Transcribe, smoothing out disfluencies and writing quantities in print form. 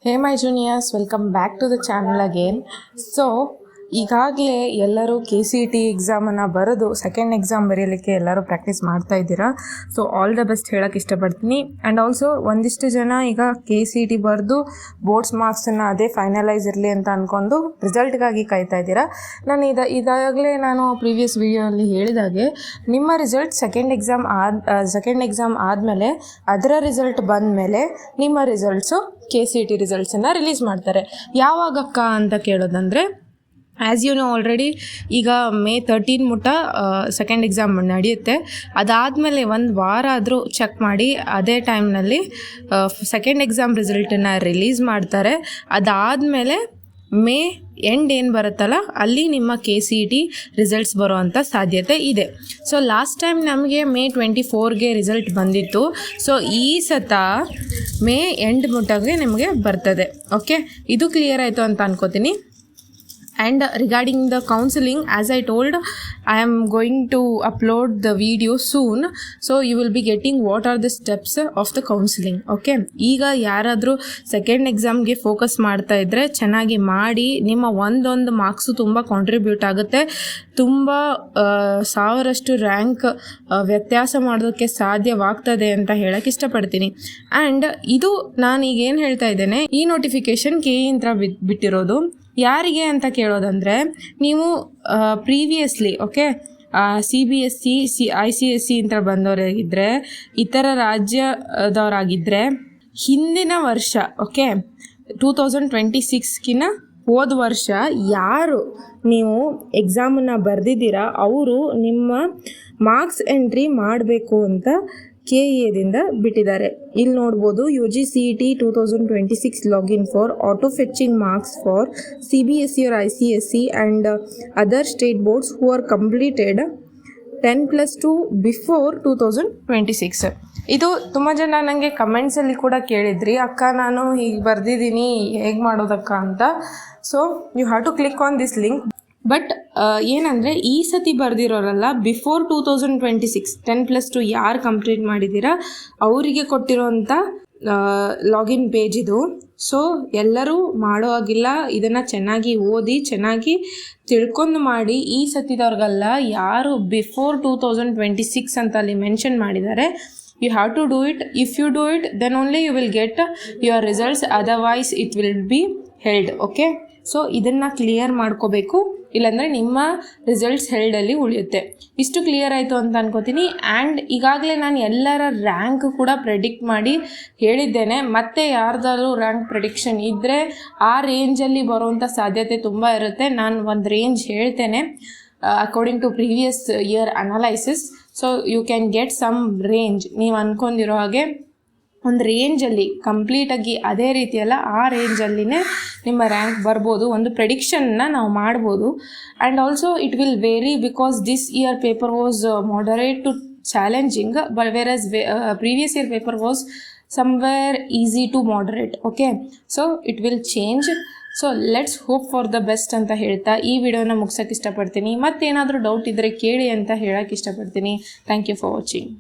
Hey my juniors, welcome back to the channel again. So ಈಗಾಗಲೇ ಎಲ್ಲರೂ KCET ಎಕ್ಸಾಮನ್ನು ಬರೆದು second exam ಬರೆಯಲಿಕ್ಕೆ ಎಲ್ಲರೂ practice ಮಾಡ್ತಾ ಇದ್ದೀರಾ. ಸೊ ಆಲ್ ದ ಬೆಸ್ಟ್ ಹೇಳೋಕ್ಕೆ ಇಷ್ಟಪಡ್ತೀನಿ. ಆ್ಯಂಡ್ ಆಲ್ಸೋ ಒಂದಿಷ್ಟು ಜನ ಈಗ KCET ಬರೆದು ಬೋರ್ಡ್ಸ್ ಮಾರ್ಕ್ಸನ್ನು ಅದೇ ಫೈನಲೈಸ್ ಇರಲಿ ಅಂತ ಅಂದ್ಕೊಂಡು ರಿಸಲ್ಟ್ಗಾಗಿ ಕಾಯ್ತಾ ಇದ್ದೀರಾ. ನಾನು ಇದಾಗಲೇ ನಾನು ಪ್ರೀವಿಯಸ್ ವಿಡಿಯೋಲ್ಲಿ ಹೇಳಿದಾಗೆ ನಿಮ್ಮ ರಿಸಲ್ಟ್ ಸೆಕೆಂಡ್ ಎಕ್ಸಾಮ್ ಆದಮೇಲೆ ಅದರ ರಿಸಲ್ಟ್ ಬಂದ ಮೇಲೆ ನಿಮ್ಮ ರಿಸಲ್ಟ್ಸು KCET ರಿಸಲ್ಟ್ಸನ್ನು ರಿಲೀಸ್ ಮಾಡ್ತಾರೆ. ಯಾವಾಗಕ್ಕ ಅಂತ ಕೇಳೋದಂದರೆ, ಆ್ಯಸ್ ಯು ನೋ ಆಲ್ರೆಡಿ ಈಗ May 13 ಮುಟ್ಟ ಸೆಕೆಂಡ್ ಎಕ್ಸಾಮ್ ನಡೆಯುತ್ತೆ. ಅದಾದಮೇಲೆ ಒಂದು ವಾರ ಆದರೂ ಚೆಕ್ ಮಾಡಿ ಅದೇ ಟೈಮ್ನಲ್ಲಿ ಸೆಕೆಂಡ್ ಎಕ್ಸಾಮ್ ರಿಸಲ್ಟನ್ನು ರಿಲೀಸ್ ಮಾಡ್ತಾರೆ. ಅದಾದಮೇಲೆ ಮೇ ಎಂಡ್ ಏನು ಬರುತ್ತಲ್ಲ ಅಲ್ಲಿ ನಿಮ್ಮ KCET ರಿಸಲ್ಟ್ಸ್ ಬರೋವಂಥ ಸಾಧ್ಯತೆ ಇದೆ. ಸೊ ಲಾಸ್ಟ್ ಟೈಮ್ ನಮಗೆ May 24ಗೆ ರಿಸಲ್ಟ್ ಬಂದಿತ್ತು. ಸೊ ಈ ಸತ ಮೇ ಎಂಡ್ ಮುಟ್ಟಾಗೆ ನಿಮಗೆ ಬರ್ತದೆ. ಓಕೆ, ಇದು ಕ್ಲಿಯರ್ ಆಯಿತು ಅಂತ ಅನ್ಕೋತೀನಿ. And regarding the counseling, as I told, I am going to upload the video soon, so you will be getting what are the steps of the counseling. Okay, ಈಗ ಯಾರಾದರೂ second ಎಕ್ಸಾಮ್ಗೆ focus ಮಾಡ್ತಾ ಇದ್ದರೆ ಚೆನ್ನಾಗಿ ಮಾಡಿ. ನಿಮ್ಮ ಒಂದೊಂದು ಮಾರ್ಕ್ಸು ತುಂಬ ಕಾಂಟ್ರಿಬ್ಯೂಟ್ ಆಗುತ್ತೆ. ತುಂಬ 1000ರಷ್ಟು ರ್ಯಾಂಕ್ ವ್ಯತ್ಯಾಸ ಮಾಡೋದಕ್ಕೆ ಸಾಧ್ಯವಾಗ್ತದೆ ಅಂತ ಹೇಳಕ್ಕೆ ಇಷ್ಟಪಡ್ತೀನಿ. ಆ್ಯಂಡ್ ಇದು ನಾನೀಗ ಏನು ಹೇಳ್ತಾ ಇದ್ದೇನೆ, ಈ ನೋಟಿಫಿಕೇಷನ್ KE ಇಂದ ಬಿಟ್ಟಿರೋದು ಯಾರಿಗೆ ಅಂತ ಕೇಳೋದಂದರೆ, ನೀವು ಪ್ರೀವಿಯಸ್ಲಿ CBSE ICSE ಅಂತ ಬಂದವರಾಗಿದ್ದರೆ, ಇತರ ರಾಜ್ಯದವರಾಗಿದ್ದರೆ, ಹಿಂದಿನ ವರ್ಷ 2026ಕಿನ್ನ ಹೋದ ವರ್ಷ ಯಾರು ನೀವು ಎಕ್ಸಾಮನ್ನು ಬರೆದಿದ್ದೀರಾ ಅವರು ನಿಮ್ಮ ಮಾರ್ಕ್ಸ್ ಎಂಟ್ರಿ ಮಾಡಬೇಕು ಅಂತ KEದಿಂದ ಬಿಟ್ಟಿದ್ದಾರೆ. ಇಲ್ಲಿ ನೋಡ್ಬೋದು, UGCET 2026 login for auto fetching marks for CBSE or ICSE and other state boards who are completed 10+2 before 2026. ಇದು ತುಂಬ ಜನ ನನಗೆ ಕಮೆಂಟ್ಸಲ್ಲಿ ಕೂಡ ಕೇಳಿದ್ರಿ, ಅಕ್ಕ ನಾನು ಹೀಗೆ ಬರೆದಿದ್ದೀನಿ ಹೇಗೆ ಮಾಡೋದಕ್ಕ ಅಂತ. So you have to click on this link. But ಏನಂದರೆ, ಈ ಸತಿ ಬರೆದಿರೋರಲ್ಲ, ಬಿಫೋರ್ 2026 10+2 ಯಾರು ಕಂಪ್ಲೀಟ್ ಮಾಡಿದ್ದೀರಾ ಅವರಿಗೆ ಕೊಟ್ಟಿರೋಂಥ ಲಾಗಿನ್ ಪೇಜ್ ಇದು. ಸೊ ಎಲ್ಲರೂ ಮಾಡೋ ಆಗಿಲ್ಲ, ಇದನ್ನು ಚೆನ್ನಾಗಿ ಓದಿ ಚೆನ್ನಾಗಿ ತಿಳ್ಕೊಂಡು ಮಾಡಿ. ಈ ಸತಿದವ್ರಿಗಲ್ಲ, ಯಾರು ಬಿಫೋರ್ 2026 ಅಂತ ಅಲ್ಲಿ ಮೆನ್ಷನ್ ಮಾಡಿದ್ದಾರೆ, you have to do it. If you do it, then only you will get your results, otherwise it will be held. Okay, so ಇದನ್ನು ಕ್ಲಿಯರ್ ಮಾಡ್ಕೋಬೇಕು, ಇಲ್ಲಾಂದರೆ ನಿಮ್ಮ ರಿಸಲ್ಟ್ಸ್ ಹೆಲ್ಡಲ್ಲಿ ಉಳಿಯುತ್ತೆ. ಇಷ್ಟು ಕ್ಲಿಯರ್ ಆಯಿತು ಅಂತ ಅನ್ಕೋತೀನಿ. ಆ್ಯಂಡ್ ಈಗಾಗಲೇ ನಾನು ಎಲ್ಲರ ರ್ಯಾಂಕ್ ಕೂಡ ಪ್ರೆಡಿಕ್ಟ್ ಮಾಡಿ ಹೇಳಿದ್ದೇನೆ. ಮತ್ತೆ ಯಾರ್ದಾದ್ರೂ ರ್ಯಾಂಕ್ ಪ್ರೆಡಿಕ್ಷನ್ ಇದ್ದರೆ ಆ ರೇಂಜಲ್ಲಿ ಬರುವಂಥ ಸಾಧ್ಯತೆ ತುಂಬ ಇರುತ್ತೆ. ನಾನು ಒಂದು ರೇಂಜ್ ಹೇಳ್ತೇನೆ according to previous year analysis. So you can get some range. ನೀವು ಅಂದ್ಕೊಂಡಿರೋ ಹಾಗೆ ಒಂದು ರೇಂಜಲ್ಲಿ ಕಂಪ್ಲೀಟಾಗಿ ಅದೇ ರೀತಿಯಲ್ಲ, ಆ ರೇಂಜಲ್ಲಿನೇ ನಿಮ್ಮ ರ್ಯಾಂಕ್ ಬರ್ಬೋದು. ಒಂದು ಪ್ರೆಡಿಕ್ಷನ್ನ ನಾವು ಮಾಡ್ಬೋದು. And also it will vary because this year paper was moderate to challenging, but whereas previous year paper was somewhere easy to moderate. Okay, so it will change. So let's hope for the best ಅಂತ ಹೇಳ್ತಾ ಈ ವಿಡಿಯೋನ ಮುಗ್ಸೋಕ್ಕೆ ಇಷ್ಟಪಡ್ತೀನಿ. ಮತ್ತೇನಾದರೂ doubt ಇದ್ದರೆ ಕೇಳಿ ಅಂತ ಹೇಳೋಕ್ಕೆ ಇಷ್ಟಪಡ್ತೀನಿ. Thank you for watching.